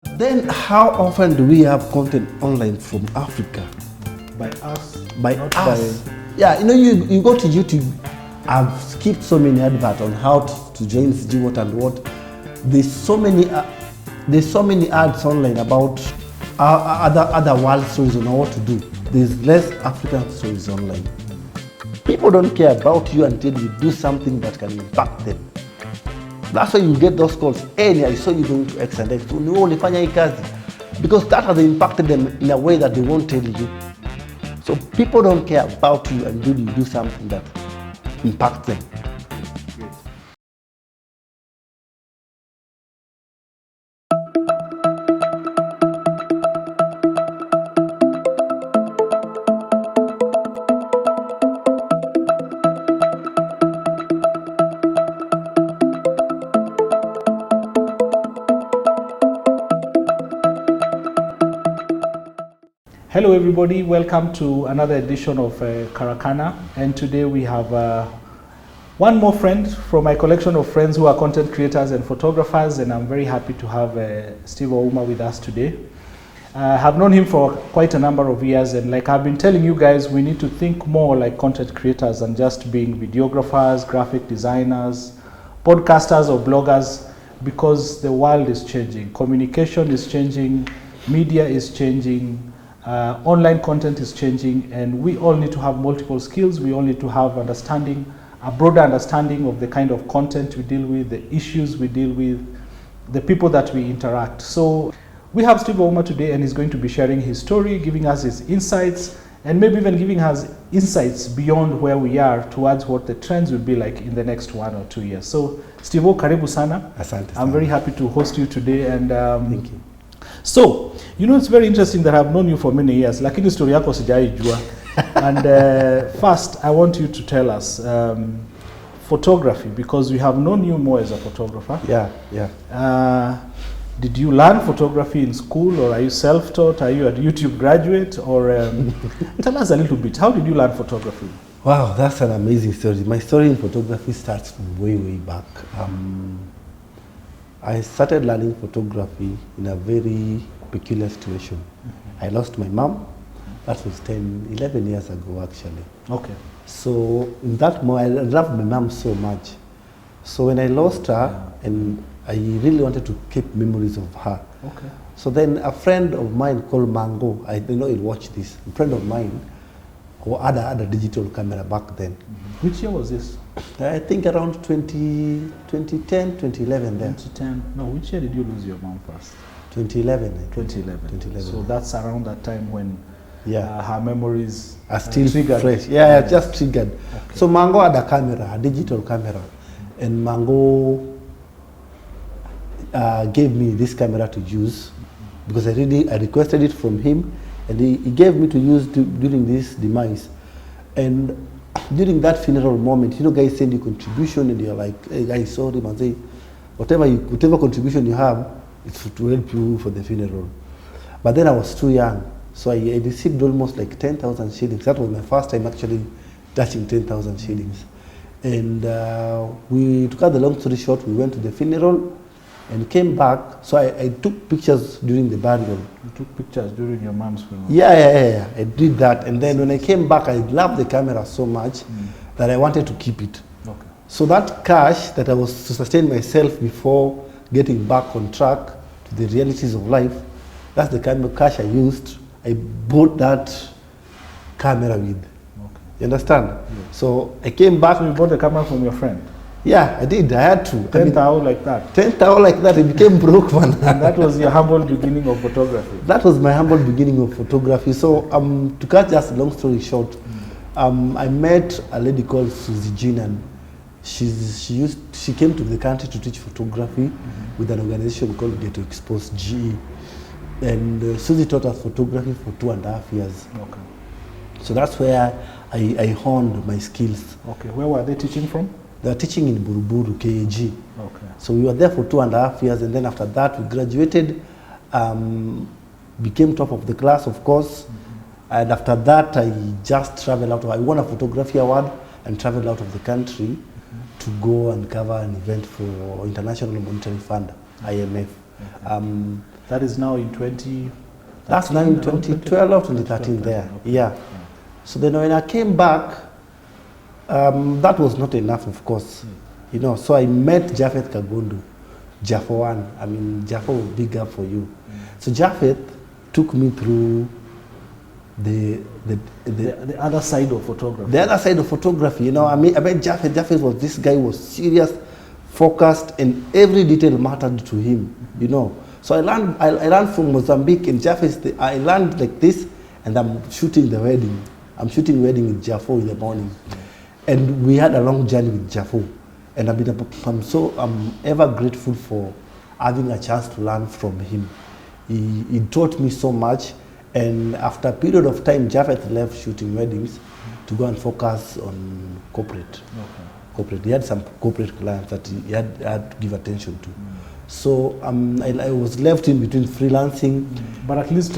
Then how often do we have content online from Africa? By us. By not us. Yeah, you go to YouTube. I've skipped so many adverts on how to join CG what and what. There's so many ads online about other world stories on what to do. There's less African stories online. People don't care about you until you do something that can impact them. That's why you get those calls. Hey, I saw you going to X and X. Because that has impacted them in a way that they won't tell you. So people don't care about you until you do something that impacts them. Hello everybody, welcome to another edition of Karakana, and today we have one more friend from my collection of friends who are content creators and photographers, and I'm very happy to have Steve Ouma with us today. I have known him for quite a number of years, and like I've been telling you guys, we need to think more like content creators than just being videographers, graphic designers, podcasters or bloggers, because the world is changing, communication is changing, media is changing, online content is changing, and we all need to have multiple skills. We all need to have a broader understanding of the kind of content we deal with, the issues we deal with, the people that we interact. So we have Steve Ouma today, and he's going to be sharing his story, giving us his insights, and maybe even giving us insights beyond where we are towards what the trends will be like in the next 1 or 2 years. So Steve, karibu sana. Asante sana. I'm very happy to host you today, and thank you. So, it's very interesting that I've known you for many years, lakini story yako sijaijua. And first, I want you to tell us photography, because we have known you more as a photographer. Yeah. Did you learn photography in school, or are you self-taught? Are you a YouTube graduate? Or tell us a little bit, how did you learn photography? Wow, that's an amazing story. My story in photography starts from way back. I started learning photography in a very peculiar situation. Mm-hmm. I lost my mom. That was 11 years ago, actually. Okay. So in that moment, I loved my mom so much. So when I lost her, and I really wanted to keep memories of her. Okay. So then a friend of mine called Mango, I don't know you'll watch this, a friend of mine who had a digital camera back then. Mm-hmm. Which year was this? I think around 2010, 2011 then. 2010. No, which year did you lose your mom first? 2011. 2011. So that's around that time when her memories are still triggered. Fresh. Yeah, just triggered. Okay. So Mango had a camera, a digital camera, and Mango gave me this camera to use because I requested it from him, and he gave me to use during this demise. And during that funeral moment, guys send you contribution, and you're like, hey guys, sorry, man, say, whatever contribution you have, it's to help you for the funeral. But then I was too young, so I received almost like 10,000 shillings. That was my first time actually touching 10,000 shillings. And to cut the long story short, we went to the funeral and came back. So I took pictures during the burial. You took pictures during your mom's funeral? Yeah. I did that. And then when I came back, I loved the camera so much that I wanted to keep it. Okay. So that cash that I was to sustain myself before getting back on track to the realities of life, that's the kind of cash I used. I bought that camera with. Okay. You understand? Yeah. So I came back. So you bought the camera from your friend? Yeah, I did. I had to. 10,000 like that? 10,000 like that. It became broke, man. And that was your humble beginning of photography? That was my humble beginning of photography. So to cut just a long story short, I met a lady called Susie Jean, and she came to the country to teach photography with an organization called Get to Expose GE. And Susie taught us photography for 2.5 years. Okay. So that's where I honed my skills. Okay. Where were they teaching from? They were teaching in Buruburu, KAG. Okay. So we were there for 2.5 years, and then after that we graduated, became top of the class, of course. And after that, I just traveled out. I won a photography award and traveled out of the country to go and cover an event for International Monetary Fund, IMF. That is now in 20. That's now in 2012 or 2013 there. Okay. Yeah. So then when I came back, that was not enough, of course. You know, so I met Japheth Kagundu, Jaffa One. I mean, Jaffa was big up for you. So Japheth took me through the other side of photography. The other side of photography, you know, I met Japheth. Japheth was this guy who was serious, focused, and every detail mattered to him, you know. So I learned from Mozambique, and Japheth, I learned like this, and I'm shooting the wedding. I'm shooting wedding with Jaffo in the morning. And we had a long journey with Jaffo. And I'm ever grateful for having a chance to learn from him. He taught me so much. And after a period of time, Japheth left shooting weddings to go and focus on corporate. Corporate. He had some corporate clients that he had to give attention to. So I was left in between freelancing. But at least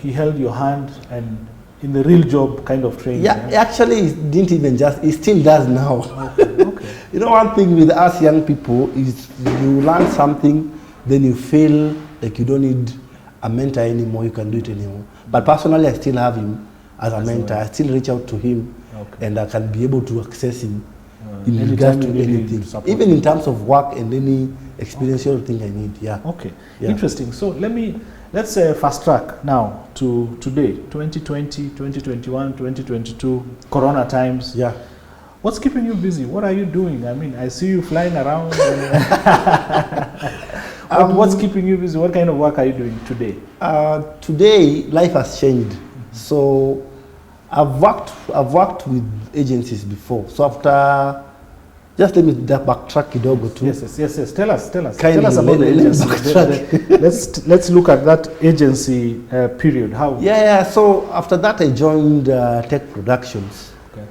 he held your hand and in the real job kind of training. Yeah, actually he didn't even he still does now. Okay. You know, one thing with us young people is you learn something, then you feel like you don't need a mentor anymore, you can do it anymore. But personally, I still have him as a mentor. I still reach out to him, and I can be able to access him in regards to anything, even in terms of work and any experiential thing I need. Yeah. Okay. Yeah. Interesting. So let's fast track now to today, 2020, 2021, 2022, Corona times. Yeah. What's keeping you busy? What are you doing? I mean, I see you flying around. What's keeping you busy? What kind of work are you doing today? Today, life has changed. So I've worked with agencies before. So after, just let me backtrack kidogo too. Yes. Tell us about the agency. Let's look at that agency period. How? Yeah. So after that, I joined Tech Productions. Okay.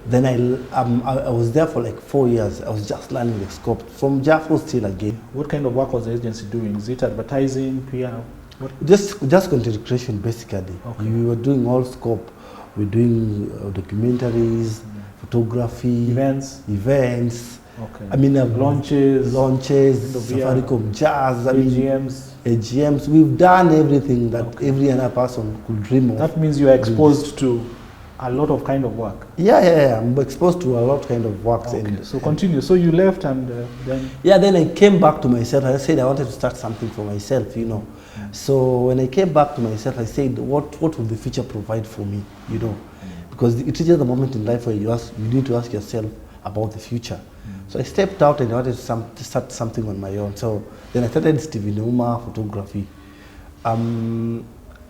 Then I was there for like 4 years. I was just learning the scope from Jaffo still again. What kind of work was the agency doing? Is it advertising, PR? What? Just content creation basically. Okay. We were doing all scope. We're doing documentaries, photography, events. Okay. I mean launches, Safaricom Jazz, AGMs. We've done everything that every other person could dream of. That means you are exposed to a lot of kind of work. Yeah. I'm exposed to a lot of kind of work. Okay. And so continue. So you left and then? Yeah, then I came back to myself. I said I wanted to start something for myself, you know. So when I came back to myself, I said, what will the future provide for me, you know? Because it reaches the moment in life where you need to ask yourself about the future. So I stepped out and I wanted to start something on my own. So then I started Ouma photography.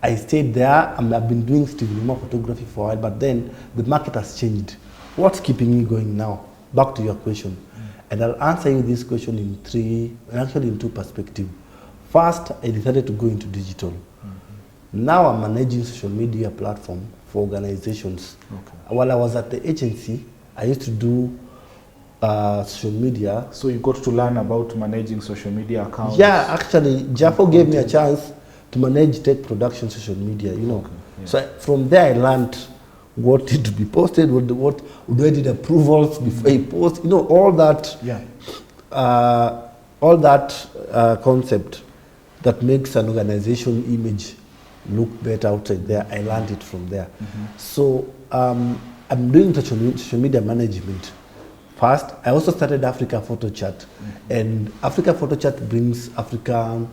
I stayed there. I've been doing Ouma photography for a while, but then the market has changed. What's keeping me going now? Back to your question. And I'll answer you this question in two perspectives. First, I decided to go into digital. Now I'm managing social media platform for organizations. Okay. While I was at the agency, I used to do social media. So you got to learn about managing social media accounts? Yeah, actually, Jaffo gave me a chance to manage Tech Production social media, you know. Okay, yeah. So from there I learned what to be posted, what do I need approvals before I post, you know, all that. Yeah. All that concept that makes an organization image look better outside there. I learned it from there. So I'm doing social media management. First, I also started Africa Photo Chat, and Africa Photo Chat brings African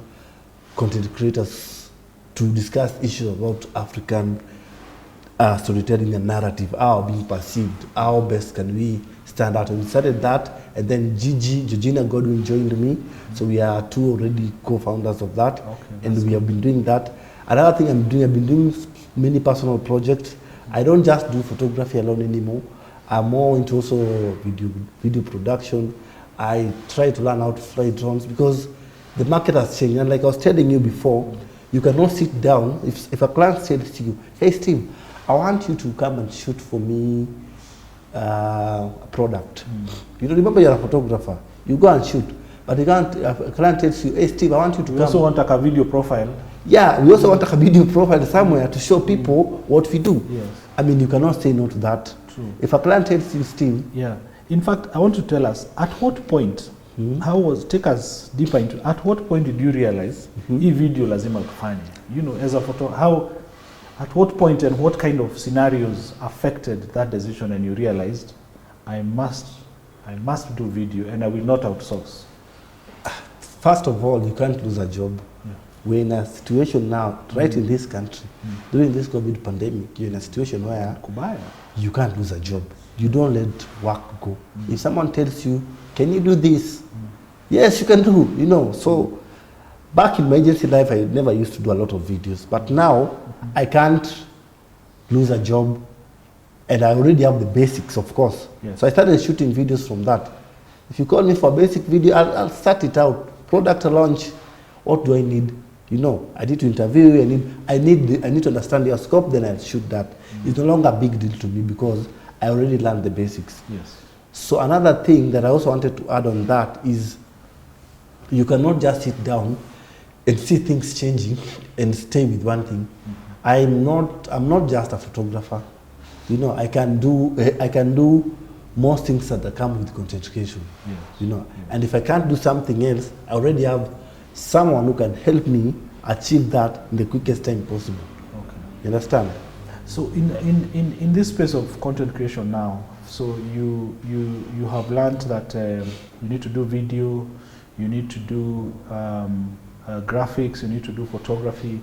content creators to discuss issues about African storytelling and narrative, how being perceived, how best can we stand out. And we started that, and then Georgina Godwin joined me. So we are two already co-founders of that, and we have been doing that. Another thing I've been doing many personal projects. I don't just do photography alone anymore. I'm more into also video production. I try to learn how to fly drones because the market has changed. And like I was telling you before, you cannot sit down. If a client says to you, hey Steve, I want you to come and shoot for me a product. You don't remember you're a photographer. You go and shoot. But you can't, a client tells you, hey Steve, I want you to come. You also want like a video profile. Yeah, we also want a video profile somewhere to show people what we do. Yes. I mean, you cannot say no to that. True. If a client tells you, Steve. Yeah. In fact, I want to tell us, at what point Take us deeper into, at what point did you realize hii video lazima tufanye? You know, as a photo, at what point and what kind of scenarios affected that decision and you realized I must do video and I will not outsource? First of all, you can't lose a job. Yeah. We're in a situation now, right in this country, during this COVID pandemic, you're in a situation where you can't lose a job. You don't let work go. If someone tells you, can you do this? Yes, you can do, you know. So back in my agency life, I never used to do a lot of videos. But now, I can't lose a job. And I already have the basics, of course. Yes. So I started shooting videos from that. If you call me for a basic video, I'll start it out. Product launch, what do I need? You know, I need to interview you, I need to understand your scope, then I'll shoot that. It's no longer a big deal to me because I already learned the basics. Yes. So another thing that I also wanted to add on that is you cannot just sit down and see things changing and stay with one thing. I'm not just a photographer. You know, I can do most things that come with content creation. Yes. You know, and if I can't do something else, I already have someone who can help me achieve that in the quickest time possible. Okay. You understand? So in this space of content creation now, so you have learned that you need to do video, you need to do graphics, you need to do photography.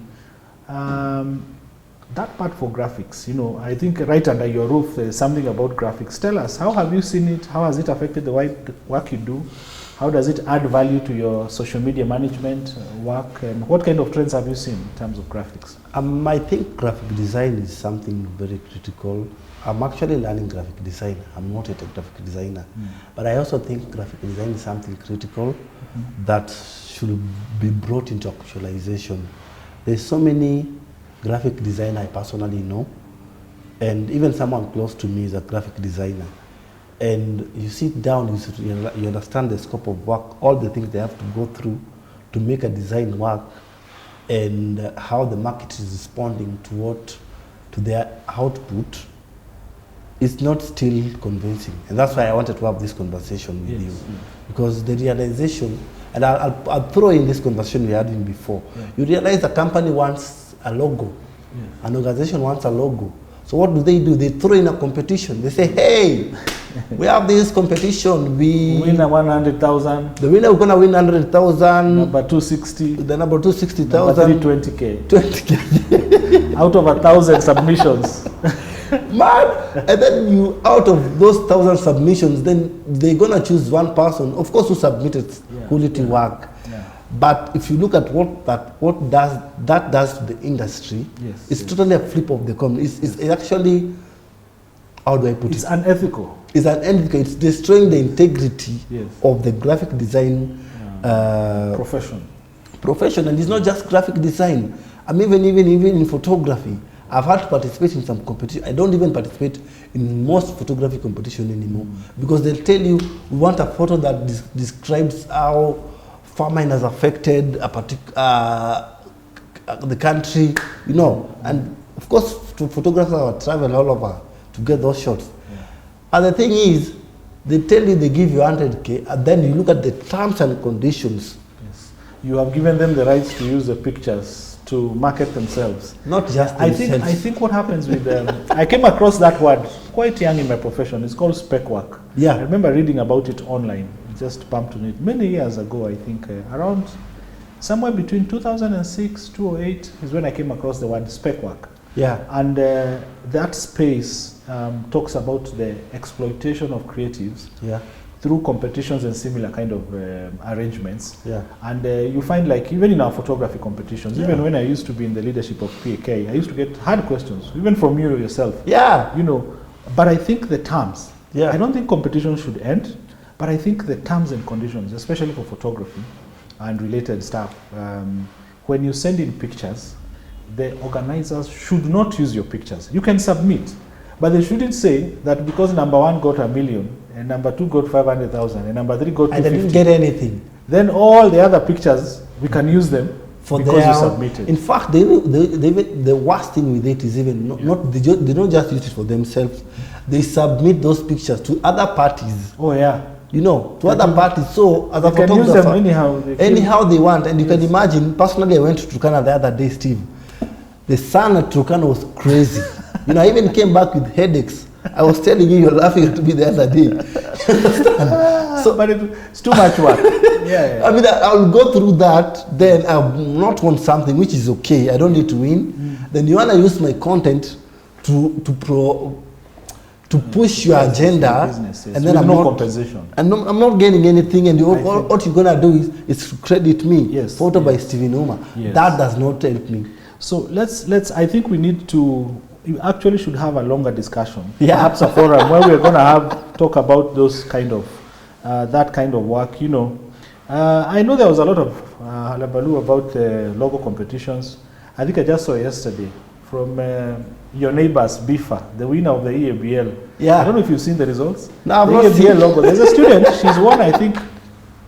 That part for graphics, you know, I think right under your roof there's something about graphics. Tell us, how have you seen it? How has it affected the work you do? How does it add value to your social media management work? And what kind of trends have you seen in terms of graphics? I think graphic design is something very critical. I'm actually learning graphic design. I'm not yet a graphic designer. But I also think graphic design is something critical that should be brought into actualization. There's so many graphic designer I personally know, and even someone close to me is a graphic designer. And you sit down, you understand the scope of work, all the things they have to go through to make a design work, and how the market is responding to their output. It's not still convincing, and that's why I wanted to have this conversation with you, because the realization, and I'll throw in this conversation we had in before. You realize the company wants a logo, an organization wants a logo. So what do? They throw in a competition. They say, hey, we have this competition. We winner 100,000. The winner is gonna win 100,000. Number 260. The number 260,000. 20K. 20K. Out of 1,000 submissions. Man, and then out of those 1,000 submissions, then they're gonna choose one person, of course, who submitted quality work. But if you look at what that does to the industry, it's totally a flip of the coin. It's actually, how do I put it? It's unethical. It's unethical. It's destroying the integrity of the graphic design profession. And it's not just graphic design. I'm even in photography. I've had to participate in some competition. I don't even participate in most photography competition anymore because they'll tell you, we want a photo that describes how famine has affected the country, you know, and of course photographers will travel all over to get those shots. And the thing is, they tell you they give you 100K, and then you look at the terms and conditions. Yes. You have given them the rights to use the pictures to market themselves. Not just themselves. I think what happens with I came across that word quite young in my profession. It's called spec work. I remember reading about it online. Just bumped on it many years ago. I think around somewhere between 2006, 2008 is when I came across the word spec work. And that space talks about the exploitation of creatives through competitions and similar kind of arrangements. And you find, like, even in our photography competitions, even when I used to be in the leadership of PAK, I used to get hard questions, even from you yourself. You know, but I think the terms, I don't think competition should end. But I think the terms and conditions, especially for photography and related stuff, when you send in pictures, the organizers should not use your pictures. You can submit, but they shouldn't say that because number 1 got 1 million, and number 2 got 500,000, and number 3 got 250. And they didn't get anything. Then all the other pictures, we can use them for because you submitted. In fact, the worst thing with it is even they don't just use it for themselves. They submit those pictures to other parties. You know, to other parties. So as a You can use them anyhow they want. And you can imagine, personally, I went to Turkana the other day, Steve. The sun at Turkana was crazy. You know, I even came back with headaches. I was telling you, you're laughing at me the other day. So, but it's too much work. Yeah. I mean, I'll go through that, then I'll not want something, which is okay. I don't need to win. Then you want to use my content to push your agenda, and then I'm no not compensation. And I'm not getting anything, and what you're gonna do is to credit me. Photo by Stephen Ouma. That does not help me. So let's. I think we need to. You actually should have a longer discussion. Perhaps a forum where we're gonna talk about those kind of that kind of work. You know, I know there was a lot of halabaloo about the logo competitions. I think I just saw yesterday from your neighbors, Bifa, the winner of the EABL. Yeah. I don't know if you've seen the results. No, the EABL logo. There's a student. She's won, I think,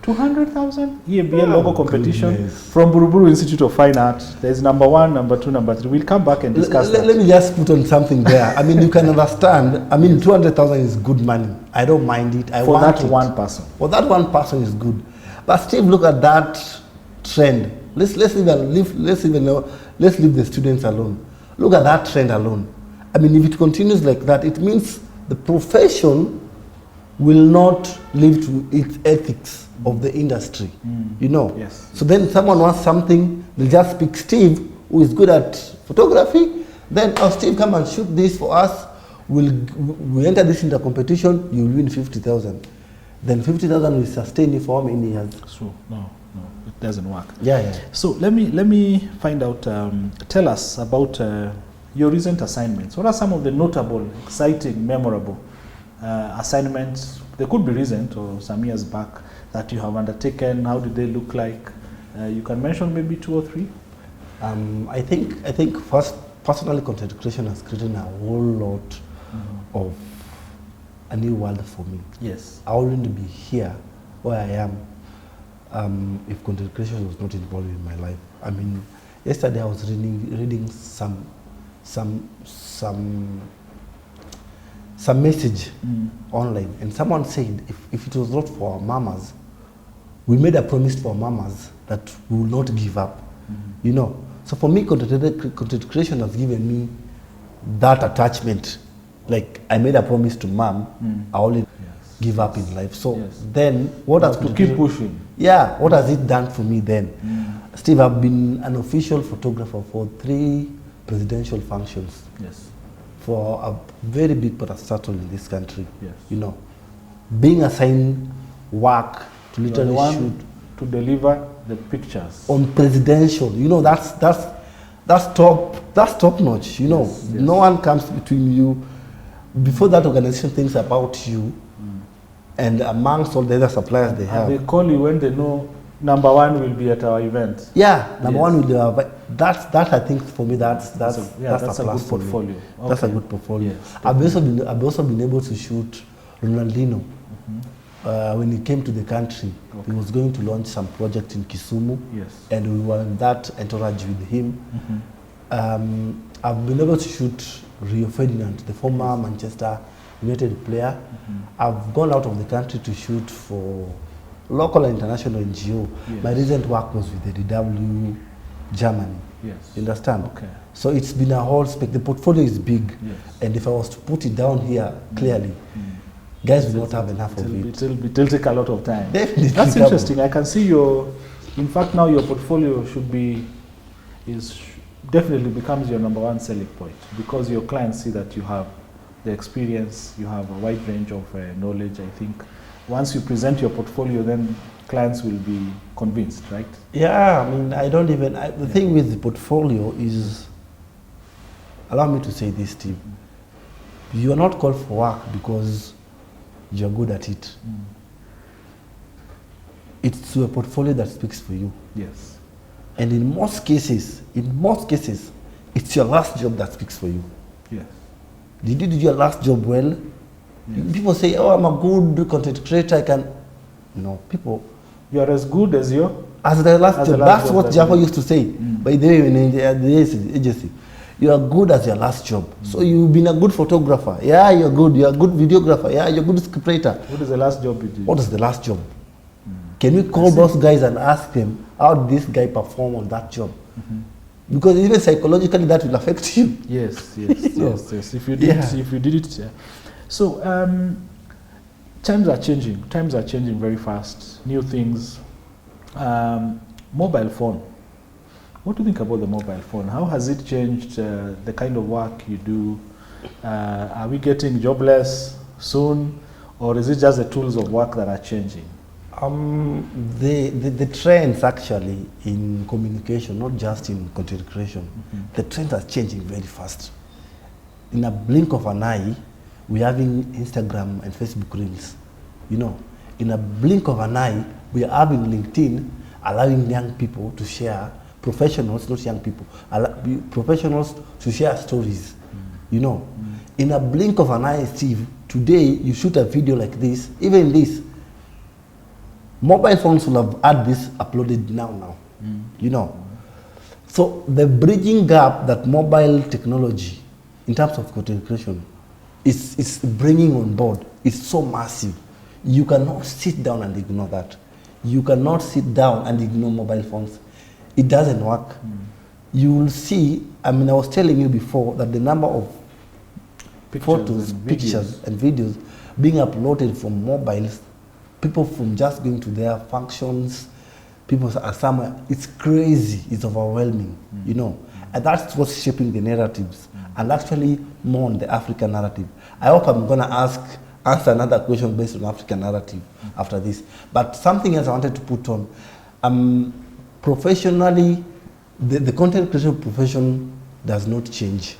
200,000 EABL logo competition from Buruburu Institute of Fine Art. There's number 1, number 2, number 3. We'll come back and discuss that. Let me just put on something there. I mean, you can understand. I mean, 200,000 is good money. I don't mind it. For that one person. For that one person is good. But Steve, look at that trend. Let's leave the students alone. Look at that trend alone. I mean, if it continues like that, it means the profession will not live to its ethics of the industry. You know? Yes. So then someone wants something, they'll just pick Steve, who is good at photography. Then, oh, Steve, come and shoot this for us. We enter this into a competition, you'll win 50,000. Then 50,000 will sustain you for how many years? So, no, it doesn't work. Yeah. So let me find out, tell us about your recent assignments. What are some of the notable, exciting, memorable assignments? They could be recent or some years back that you have undertaken. How did they look like? You can mention maybe 2 or 3. I think first, personally, content creation has created a whole lot of a new world for me. Yes. I wouldn't be here where I am if content creation was not involved in my life. I mean, yesterday I was reading some message online, and someone said if it was not for our mamas, we made a promise for our mamas that we will not give up. You know, so for me, content creation has given me that attachment. Like, I made a promise to mom, I only give up in life. So then, what has to keep pushing? Yeah, what has it done for me then? Steve, I've been an official photographer for 3 presidential functions. Yes. For a very big parastatal in this country. Yes. You know, being assigned work to literally shoot, to deliver the pictures on presidential. You know, that's top notch. You know, no one comes between you. Before that organization thinks about you, and amongst all the other suppliers they have. And they call you when they know number 1 will be at our event. Yeah, number 1 will be our event. That I think for me that's a good portfolio. Okay. That's a good portfolio. Yes, I've also been able to shoot Ronaldinho when he came to the country. He was going to launch some project in Kisumu. Yes. And we were in that entourage with him. I've been able to shoot Rio Ferdinand, the former Manchester United player. I've gone out of the country to shoot for local and international NGO. Yes. My recent work was with the DW Germany. Yes. You understand? Okay. So it's been a whole the portfolio is big. Yes. And if I was to put it down here clearly, guys will not have enough of it. It'll take a lot of time. Definitely. That's interesting. I can see in fact now your portfolio definitely becomes your number 1 selling point, because your clients see that you have the experience, you have a wide range of knowledge. I think once you present your portfolio, then clients will be convinced, right? Yeah, I mean, the thing with the portfolio is, allow me to say this, Steve, you are not called for work because you're good at it. It's your portfolio that speaks for you. Yes. And in most cases, it's your last job that speaks for you. Yes. Did you do your last job well? Yes. People say, oh, I'm a good content creator, No, people... You're as good as the last job. That's what Jaffa used to say. By the way, in the agency, You are good as your last job. So you've been a good photographer. Yeah, you're good. You're a good videographer. Yeah, you're a good scriptwriter. What is the last job you did? What is the last job? Can we call those guys and ask them how did this guy perform on that job? Because even psychologically that will affect you. Yes. Yes. If you did it. Yeah. So times are changing. Times are changing very fast. New things. Mobile phone. What do you think about the mobile phone? How has it changed the kind of work you do? Are we getting jobless soon, or is it just the tools of work that are changing? The trends actually in communication, not just in content creation, the trends are changing very fast. In a blink of an eye, we're having Instagram and Facebook Reels. You know, in a blink of an eye, we are having LinkedIn, allowing young people to share, professionals, not young people, professionals to share stories. You know, in a blink of an eye, Steve, today you shoot a video like this, even this, mobile phones will have had this uploaded now. You know. So the bridging gap that mobile technology, in terms of content creation, is bringing on board is so massive. You cannot sit down and ignore that. You cannot sit down and ignore mobile phones. It doesn't work. You will see, I mean, I was telling you before that the number of pictures and videos being uploaded from mobiles, people from just going to their functions, people are somewhere, it's crazy, it's overwhelming, you know. And that's what's shaping the narratives, and actually more on the African narrative. I hope I'm going to answer another question based on African narrative after this. But something else I wanted to put on, professionally, the content creation profession does not change.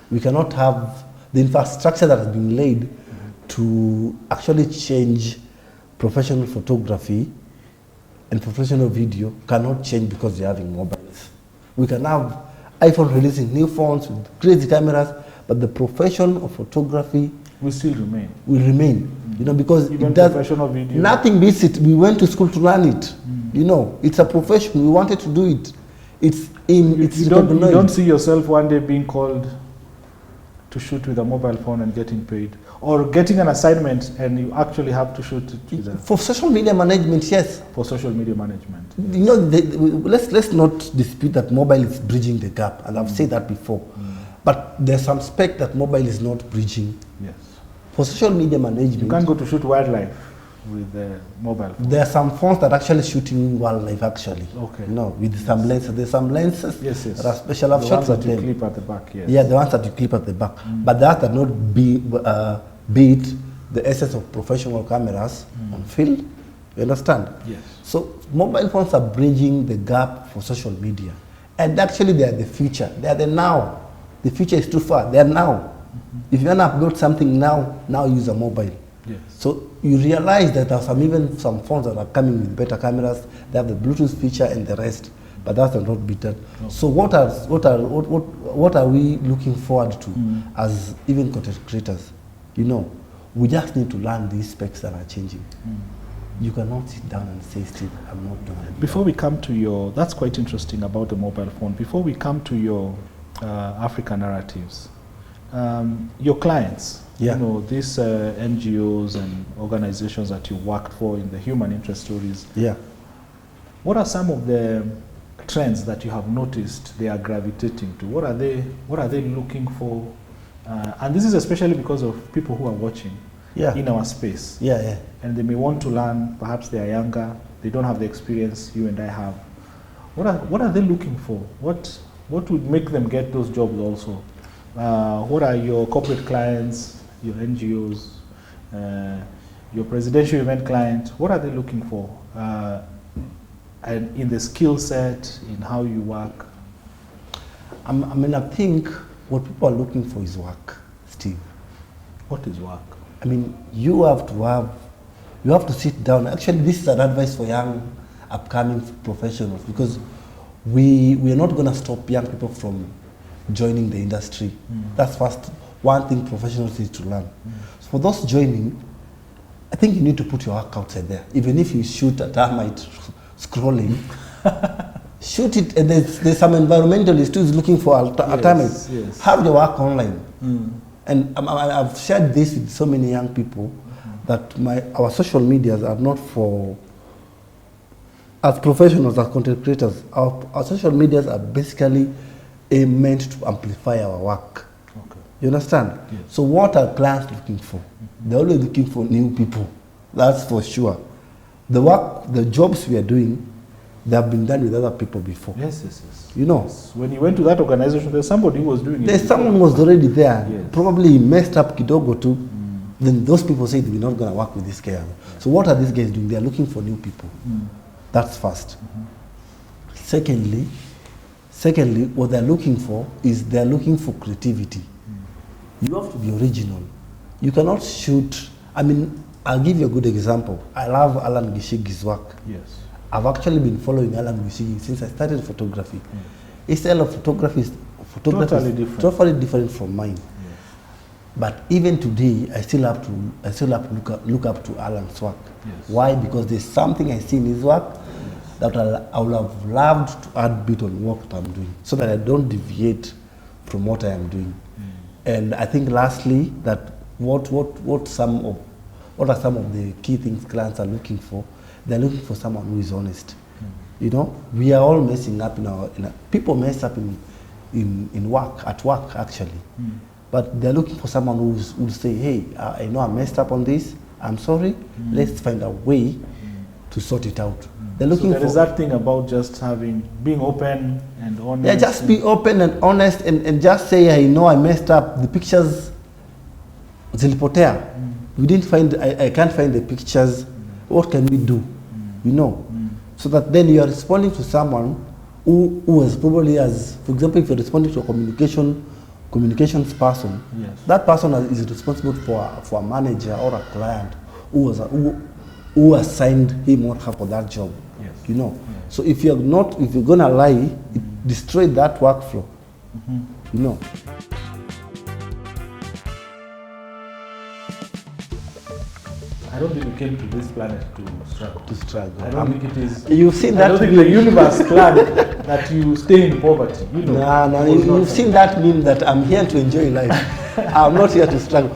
We cannot have the infrastructure that has been laid to actually change professional photography and professional video cannot change because they're having mobiles. We can have iPhone releasing new phones with crazy cameras, but the profession of photography will still remain. You know, because even it does, professional video. Nothing beats it. We went to school to learn it. You know, it's a profession. We wanted to do it. It's you don't see yourself one day being called to shoot with a mobile phone and getting paid, or getting an assignment and you actually have to shoot it with a, for social media management, yes. For social media management, you know, let's not dispute that mobile is bridging the gap, and I've said that before. But there's some spec that mobile is not bridging. Yes. For social media management, you can't go to shoot wildlife with the mobile phone. There are some phones that are actually shooting wildlife actually. Okay. You know, with some lenses. There's some lenses that are special. I've the shot ones that with you them. clip at the back, yes. Yeah, the ones that you clip at the back. But that are not beat the essence of professional cameras on film. You understand? Yes. So mobile phones are bridging the gap for social media. And actually they are the future. They are the now. The future is too far. They are now. If you want to upload something now use a mobile. Yes. So you realize that there are even some phones that are coming with better cameras. They have the Bluetooth feature and the rest, but that's not beaten. No. So what are we looking forward to as even content creators? You know, we just need to learn these specs that are changing. You cannot sit down and say, Steve, I'm not doing it. Before we come to your, that's quite interesting about the mobile phone. Before we come to your African narratives, your clients, you know, these NGOs and organizations that you worked for in the human interest stories. Yeah. What are some of the trends that you have noticed they are gravitating to? What are they looking for? And this is especially because of people who are watching in our space. Yeah. And they may want to learn, perhaps they are younger, they don't have the experience you and I have. What are they looking for? What would make them get those jobs also? What are your corporate clients, your NGOs, your presidential event clients? What are they looking for? And in the skill set, in how you work? I mean, I think what people are looking for is work, Steve. What is work? I mean, you have to sit down. Actually, this is an advice for young, upcoming professionals, because we are not going to stop young people from joining the industry. That's one thing professionals need to learn. So for those joining, I think you need to put your work outside there. Even if you shoot a termite scrolling, shoot it, and there's some environmentalist who's looking for alternative. Yes. Have your work online. And I've shared this with so many young people that our social medias are not for, as professionals, as content creators, our social medias are basically meant to amplify our work. Okay. You understand? Yes. So what are clients looking for? They're always looking for new people. That's for sure. The work, the jobs we are doing, they have been done with other people before. Yes. You know. Yes. When you went to that organization, there's somebody who was doing it. There's someone who was already there. Yes. Probably messed up kidogo too. Then those people say we're not going to work with this guy. So what are these guys doing? They're looking for new people. That's first. Secondly, what they're looking for is they're looking for creativity. You have to be original. You cannot shoot. I mean, I'll give you a good example. I love Alan Gishigi's work. Yes. I've actually been following Alan Gishigi since I started photography. His style of photography is totally different from mine. But even today, I still have to look up to Alan's work. Yes. Why? Because there's something I see in his work that I would have loved to add bit on what I'm doing, so that I don't deviate from what I am doing. And I think lastly, that what are some of the key things clients are looking for? They're looking for someone who is honest. You know, we are all messing up people mess up in work, at work actually. But they're looking for someone who'll say, hey, I know I messed up on this, I'm sorry, let's find a way to sort it out. They're looking there is that thing about just being open and honest. Yeah, just be open and honest and just say, I know I messed up, the pictures zilipotea. We didn't find, I can't find the pictures, what can we do? You know? So that then you are responding to someone who was probably for example, if you're responding to a communications person, that person is responsible for a manager or a client who assigned him or her for that job. You know. So if you're gonna lie, it destroys that workflow. You know. I don't think we came to this planet to struggle. I don't think it is. You've seen that. I don't think the universe planned that you stay in poverty. You know. No. You've seen that meme that I'm here to enjoy life. I'm not here to struggle.